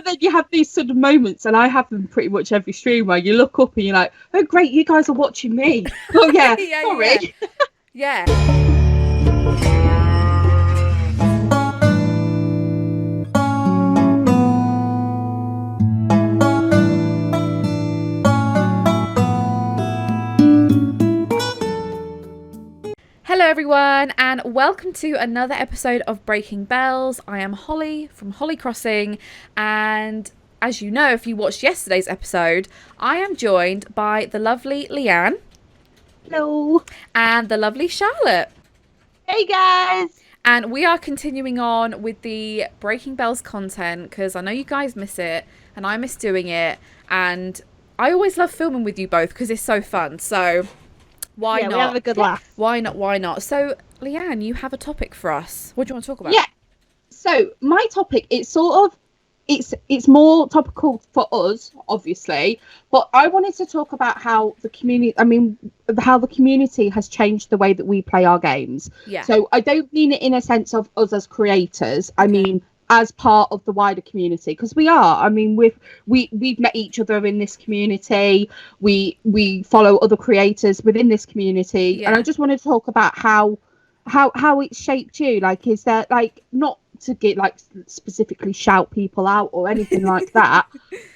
then you have these sort of moments, and I have them pretty much every stream, where you look up and you're like, oh great, you guys are watching me. Oh yeah, sorry. Yeah. Hello everyone, and welcome to another episode of Breaking Bells. I am Holly from Holly Crossing, and as you know, if you watched yesterday's episode, I am joined by the lovely Leanne. Hello. And the lovely Charlotte. Hey guys. And we are continuing on with the Breaking Bells content, because I know you guys miss it, and I miss doing it, and I always love filming with you both because it's so fun, so... Why not? We have a good laugh. Why not? So, Leanne, you have a topic for us. What do you want to talk about? Yeah. So, my topic, it's more topical for us, obviously, but I wanted to talk about how the community has changed the way that we play our games. Yeah. So, I don't mean it in a sense of us as creators. I mean as part of the wider community, because we are. I mean, we've met each other in this community. We follow other creators within this community, and I just wanted to talk about how it's shaped you. Like, is there, like, not to get like specifically shout people out or anything like that,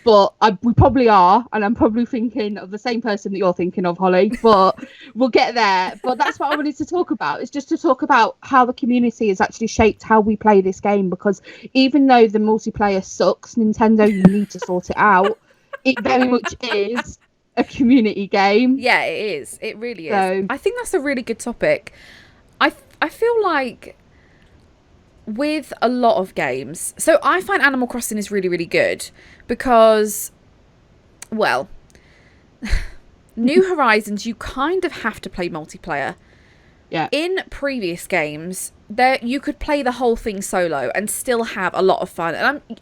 but we probably are, and I'm probably thinking of the same person that you're thinking of, Holly, but we'll get there. But that's what I wanted to talk about, is just to talk about how the community has actually shaped how we play this game, because even though the multiplayer sucks, Nintendo, you need to sort it out. It very much is a community game. Yeah, it is. It really is. So, I think that's a really good topic. I feel like with a lot of games, so I find Animal Crossing is really, really good because, well, New Horizons, you kind of have to play multiplayer. Yeah. In previous games, you could play the whole thing solo and still have a lot of fun,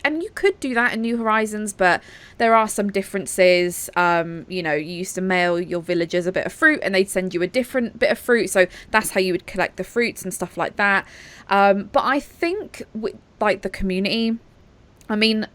and you could do that in New Horizons, but there are some differences. You know, you used to mail your villagers a bit of fruit, and they'd send you a different bit of fruit, so that's how you would collect the fruits and stuff like that. But I think with, like, the community, I mean,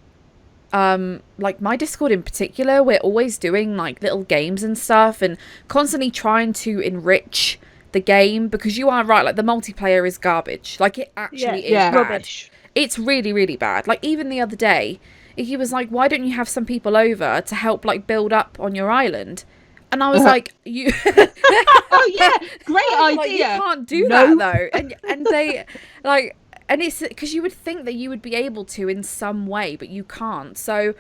like my Discord in particular, we're always doing like little games and stuff, and constantly trying to enrich the game, because you are right, like the multiplayer is garbage. Like, it actually is bad. Rubbish. It's really, really bad. Like, even the other day, he was like, why don't you have some people over to help like build up on your island? And I was like, you oh yeah, great idea. Like, you can't do that though. And they like, and it's because you would think that you would be able to in some way, but you can't. So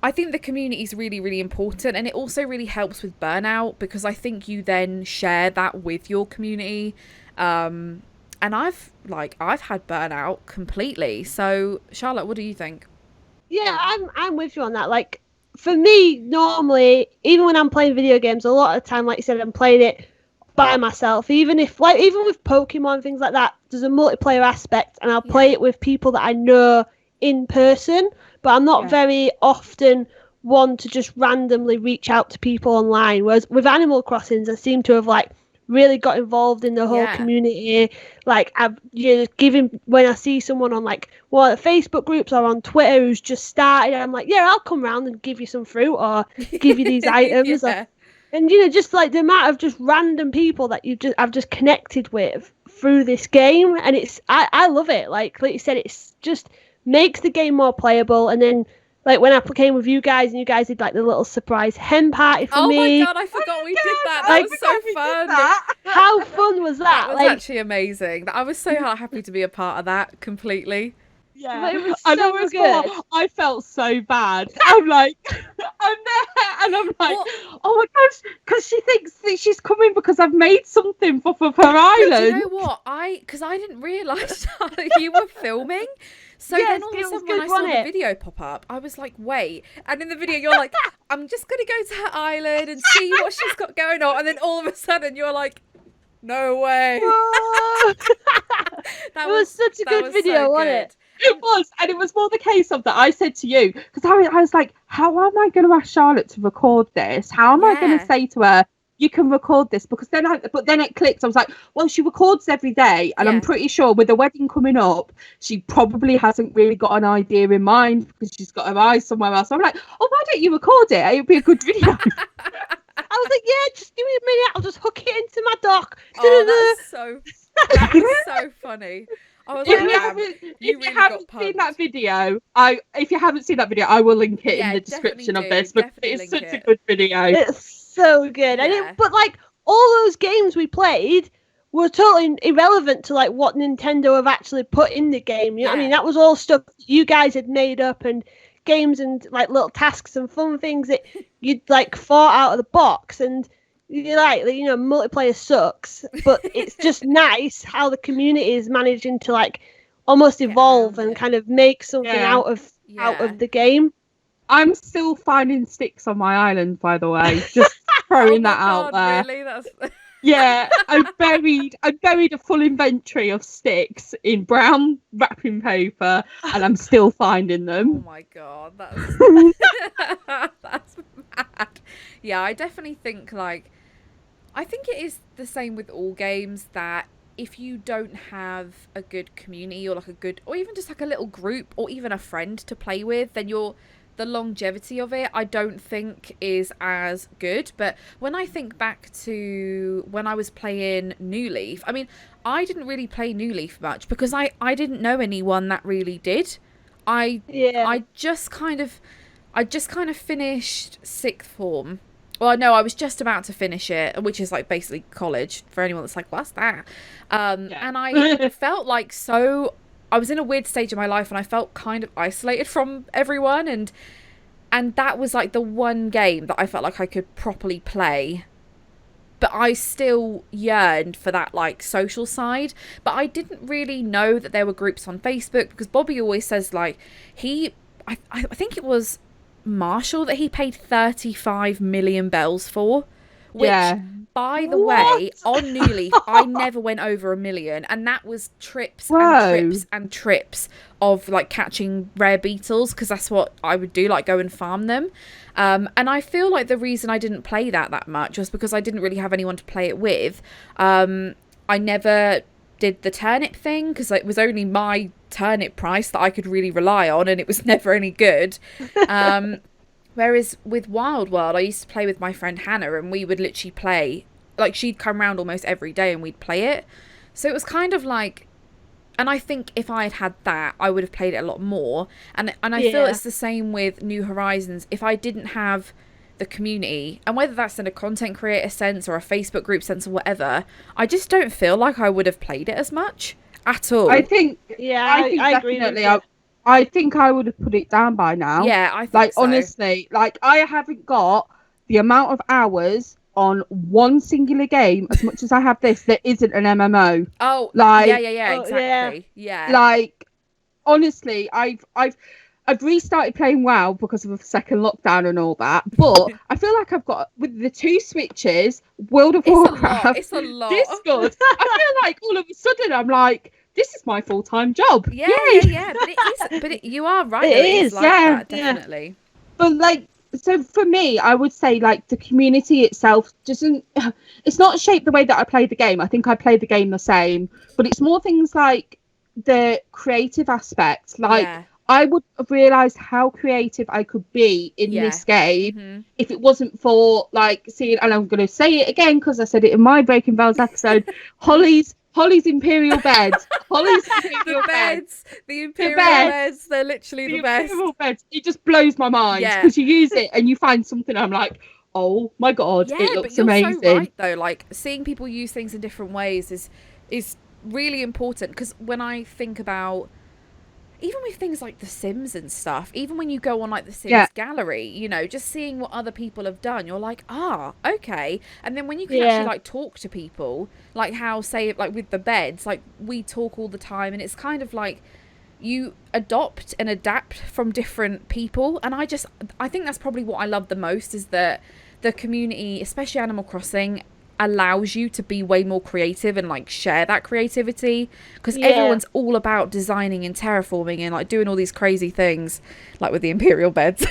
I think the community is really, really important, and it also really helps with burnout, because I think you then share that with your community. And I've had burnout completely. So Charlotte, what do you think? Yeah, I'm with you on that. Like, for me, normally, even when I'm playing video games, a lot of the time, like you said, I'm playing it by myself. Even with Pokemon, things like that, there's a multiplayer aspect, and I'll play it with people that I know in person. But I'm not very often one to just randomly reach out to people online. Whereas with Animal Crossings, I seem to have like really got involved in the whole community. Like, I've given, when I see someone on like one of the Facebook groups or on Twitter who's just started, I'm like, yeah, I'll come round and give you some fruit or give you these items. And just like the amount of just random people that I've just connected with through this game, and I love it. Like you said, it's just makes the game more playable. And then, like, when I came with you guys, and you guys did like the little surprise hen party for me. Oh my god, I forgot we did that. That was so fun. How fun was that? That was actually amazing. I was so happy to be a part of that completely. Yeah, it was so good. I felt so bad. I'm like, I'm there, and I'm like, oh my gosh, because she thinks that she's coming because I've made something for her island. Do you know what? Because I didn't realise that you were filming. So then all of a sudden when I saw the video pop up, I was like, wait. And in the video, you're like, I'm just going to go to her island and see what she's got going on. And then all of a sudden, you're like, no way. That was such a good video, wasn't it? It was. And it was more the case of that I said to you, because I was like, how am I going to ask Charlotte to record this? How am I going to say to her, you can record this, because then it clicked. I was like, well, she records every day, and Yeah. I'm pretty sure with the wedding coming up, she probably hasn't really got an idea in mind because she's got her eyes somewhere else. I'm like, oh, why don't you record it? It'd be a good video. I was like, yeah, just give me a minute. I'll just hook it into my dock. Oh, that is so funny. I was like, damn, If you you really haven't got seen that punked. video, I will link it Yeah, in the description of definitely this. But definitely it's link such it. a good video. It's so good. Yeah. But like all those games we played were totally irrelevant to like what Nintendo have actually put in the game. You know what I mean? Yeah. That was all stuff you guys had made up, and games and like little tasks and fun things that you'd like thought out of the box. And you're like, you know, multiplayer sucks, but it's just nice how the community is managing to like almost Get evolve around and it. kind of make something Yeah. out of Yeah. the game. I'm still finding sticks on my island, by the way. Just throwing Oh my that out God, there. really? That's Yeah, I buried a full inventory of sticks in brown wrapping paper, and I'm still finding oh them. my God, that's that's mad. Yeah, I definitely think like I think it is the same with all games that if you don't have a good community or like a good or even just like a little group or even a friend to play with, then the longevity of it I don't think is as good. But when I think back to when I was playing New Leaf, I mean, I didn't really play New Leaf much because I didn't know anyone that really did. I just kind of finished sixth form. Well, no, I was just about to finish it, which is like basically college for anyone that's like, what's that? And I felt like I was in a weird stage of my life and I felt kind of isolated from everyone. And that was like the one game that I felt like I could properly play. But I still yearned for that like social side. But I didn't really know that there were groups on Facebook because Bobby always says like I think it was Marshall that he paid 35 million bells for, which Yeah. by the way, on New Leaf I never went over 1 million, and that was trips and trips of like catching rare beetles, because that's what I would do, like go and farm them. And I feel like the reason I didn't play that much was because I didn't really have anyone to play it with. I never did the turnip thing because it was only my turnip price that I could really rely on, and it was never any good. Whereas with Wild World, I used to play with my friend Hannah, and we would literally play, like she'd come round almost every day and we'd play it. So it was kind of like, and I think if I had had that, I would have played it a lot more. And I feel it's the same with New Horizons. If I didn't have the community, and whether that's in a content creator sense or a Facebook group sense or whatever, I just don't feel like I would have played it as much at all. I think I agree with definitely. you. I think I would have put it down by now. Yeah, I think like so. honestly, like I haven't got the amount of hours on one singular game as much as I have this that isn't an MMO. Oh, like yeah, exactly. Yeah. Like honestly, I've restarted playing WoW because of a second lockdown and all that, but I feel like I've got with the 2 Switches, World of Warcraft, It's a lot. Discord. I feel like all of a sudden I'm like, this is my full-time job. Yeah, Yay! yeah. But it is. But you are right. It though, it is, like yeah, that, definitely. But like, so for me, I would say like the community itself doesn't. It's not shaped the way that I play the game. I think I play the game the same, but it's more things like the creative aspect. Like Yeah. I would have realised how creative I could be in Yeah. this game Mhm. if it wasn't for like seeing. And I'm going to say it again because I said it in my Breaking Bells episode. Holly's Imperial beds. Holly's Imperial The beds. beds, the Imperial beds. beds, they're literally the best. Imperial beds. It just blows my mind Yeah. because you use it and you find something. I'm like, oh my god, Yeah, it but looks you're amazing. so right though. Like seeing people use things in different ways is really important, because when I think about even with things like The Sims and stuff, even when you go on like the Sims gallery, you know, just seeing what other people have done, you're like, okay. And then when you can actually like talk to people, like how, say, like with the beds, like we talk all the time, and it's kind of like you adopt and adapt from different people. And I think that's probably what I love the most, is that the community, especially Animal Crossing, allows you to be way more creative and like share that creativity, because everyone's all about designing and terraforming and like doing all these crazy things, like with the Imperial beds.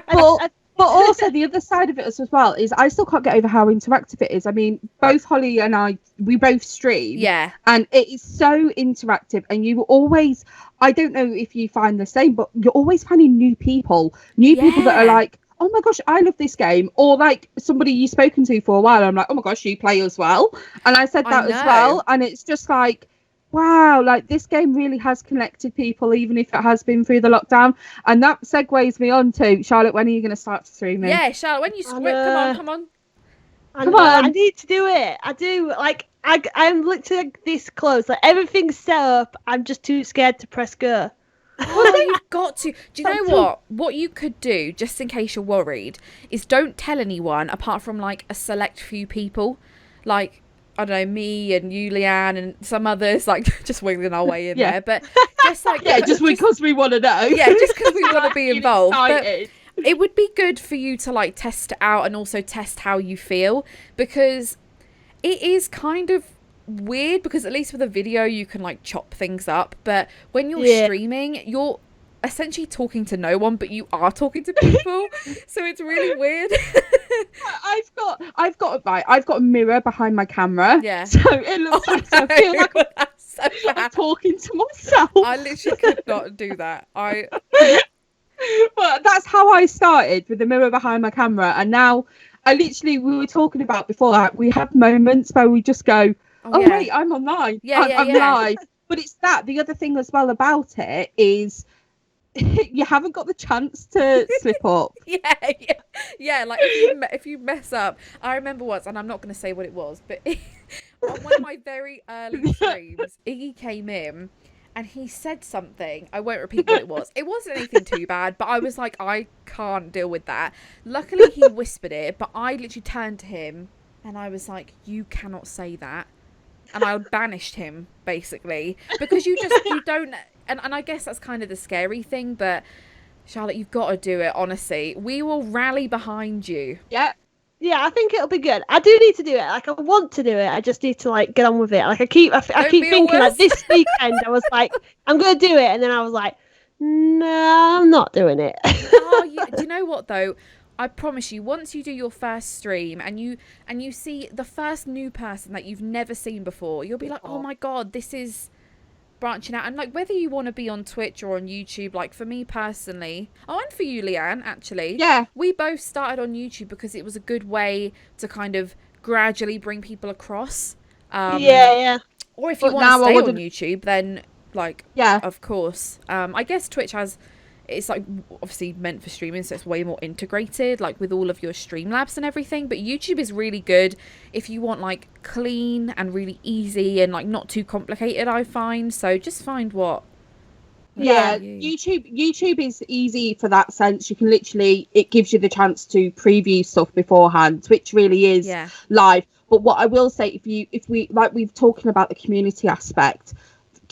But But also the other side of it as well is I still can't get over how interactive it is. I mean, both Holly and I, we both stream. Yeah. And it is so interactive, and you always, I don't know if you find the same, but you're always finding new people that are like, oh my gosh, I love this game. Or like somebody you've spoken to for a while, I'm like, oh my gosh, you play as well. And I said that as well. And it's just like, wow, like this game really has connected people, even if it has been through the lockdown. And that segues me on to, Charlotte, when are you going to start streaming? Yeah, Charlotte, when you come on. Come on. I need to do it. I do. Like, I'm literally like this close. Like, everything's set up. I'm just too scared to press go. Oh, you've got to. Do you know what? What you could do, just in case you're worried, is don't tell anyone apart from like a select few people. Like, I don't know, me and you, Leanne, and some others, like just wiggling our way in there. But just like just because we want to know. Yeah, just because we want to be involved. But it would be good for you to like test it out and also test how you feel, because it is kind of weird, because at least with a video you can like chop things up, but when you're streaming, you're essentially talking to no one, but you are talking to people. So it's really weird. I've got a mirror behind my camera. Yeah. So it looks like I feel like I'm talking to myself. I literally could not do that. But that's how I started, with the mirror behind my camera, and now we were talking about before that we have moments where we just go, wait, I'm online. I'm live. But it's that. The other thing as well about it is you haven't got the chance to slip up. Yeah. Like if you mess up, I remember once, and I'm not going to say what it was, but on one of my very early streams, Iggy came in and he said something. I won't repeat what it was. It wasn't anything too bad, but I was like, I can't deal with that. Luckily, he whispered it, but I literally turned to him and I was like, you cannot say that. And I banished him, basically, because you don't, and I guess that's kind of the scary thing, but Charlotte, you've got to do it, honestly. We will rally behind you. Yeah, I think it'll be good. I do need to do it. Like, I want to do it. I just need to like get on with it. Like, I keep thinking like this weekend. I was like, I'm gonna do it, and then I was like, no, I'm not doing it. Do you know what though? I promise you, once you do your first stream and you see the first new person that you've never seen before, you'll be like, oh my god, this is branching out. And like, whether you want to be on Twitch or on YouTube, like for me personally, and for you, Leanne, actually, we both started on YouTube because it was a good way to kind of gradually bring people across. Or if you want to stay on YouTube, then like, of course. I guess Twitch it's like obviously meant for streaming, so it's way more integrated, like with all of your Streamlabs and everything. But YouTube is really good if you want like clean and really easy and like not too complicated, I find. So just find what YouTube is easy for that sense. You can literally, it gives you the chance to preview stuff beforehand. Twitch really is live. But what I will say, if we like, we've talking about the community aspect,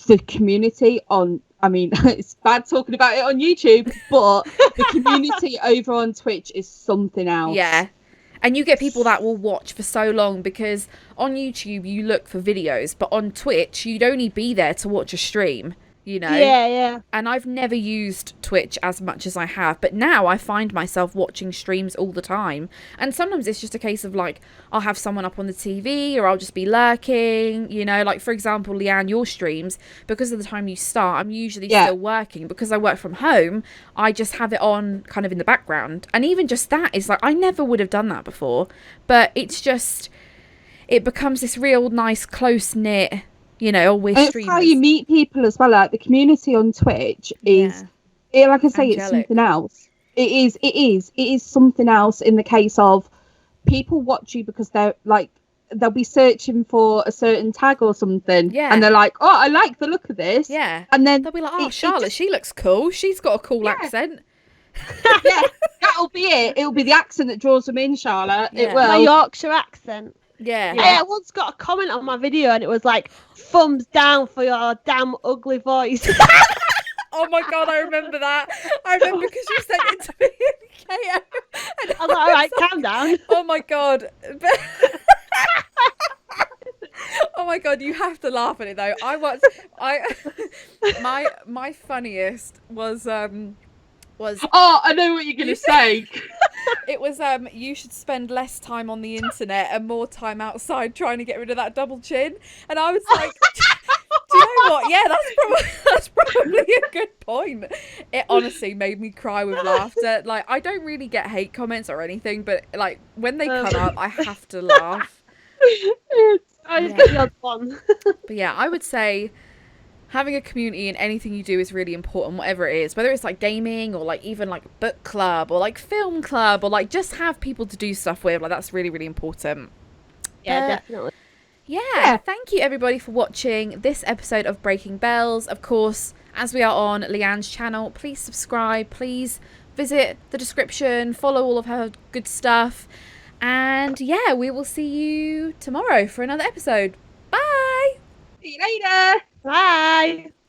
the community on, I mean, it's bad talking about it on YouTube, but the community over on Twitch is something else. Yeah. And you get people that will watch for so long, because on YouTube you look for videos, but on Twitch you'd only be there to watch a stream, you know? Yeah. And I've never used Twitch as much as I have, but now I find myself watching streams all the time. And sometimes it's just a case of like, I'll have someone up on the TV, or I'll just be lurking, you know? Like, for example, Leanne, your streams, because of the time you start, I'm usually still working. Because I work from home, I just have it on kind of in the background. And even just that is like, I never would have done that before, but it's just, it becomes this real nice, close-knit, you know, we're streamers. It's how you meet people as well. Like, the community on Twitch is, like I say, angelic. It's something else. It is something else, in the case of people watch you because they're like, they'll be searching for a certain tag or something, and they're like, oh, I like the look of this, and then they'll be like, oh, Charlotte, she looks cool, she's got a cool accent. That'll be it. It'll be the accent that draws them in, Charlotte. It will. My Yorkshire accent. Yeah. I once got a comment on my video and it was like, thumbs down for your damn ugly voice. Oh my god, I remember that. I remember because you sent it to me in KO. And I was like, all right, calm down. Oh my god. Oh my god, you have to laugh at it though. My funniest was oh, I know what you're gonna say. It was you should spend less time on the internet and more time outside trying to get rid of that double chin. And I was like, do you know what? Yeah, that's probably a good point. It honestly made me cry with laughter. Like, I don't really get hate comments or anything, but like when they come up, I have to laugh. I just get the odd one. But yeah, I would say having a community in anything you do is really important, whatever it is, whether it's like gaming or like even like book club or like film club or like just have people to do stuff with. Like, that's really, really important. Yeah, definitely. Yeah, thank you everybody for watching this episode of Breaking Bells. Of course, as we are on Leanne's channel, please subscribe, please visit the description, follow all of her good stuff. And yeah, we will see you tomorrow for another episode. Bye! See you later. Bye.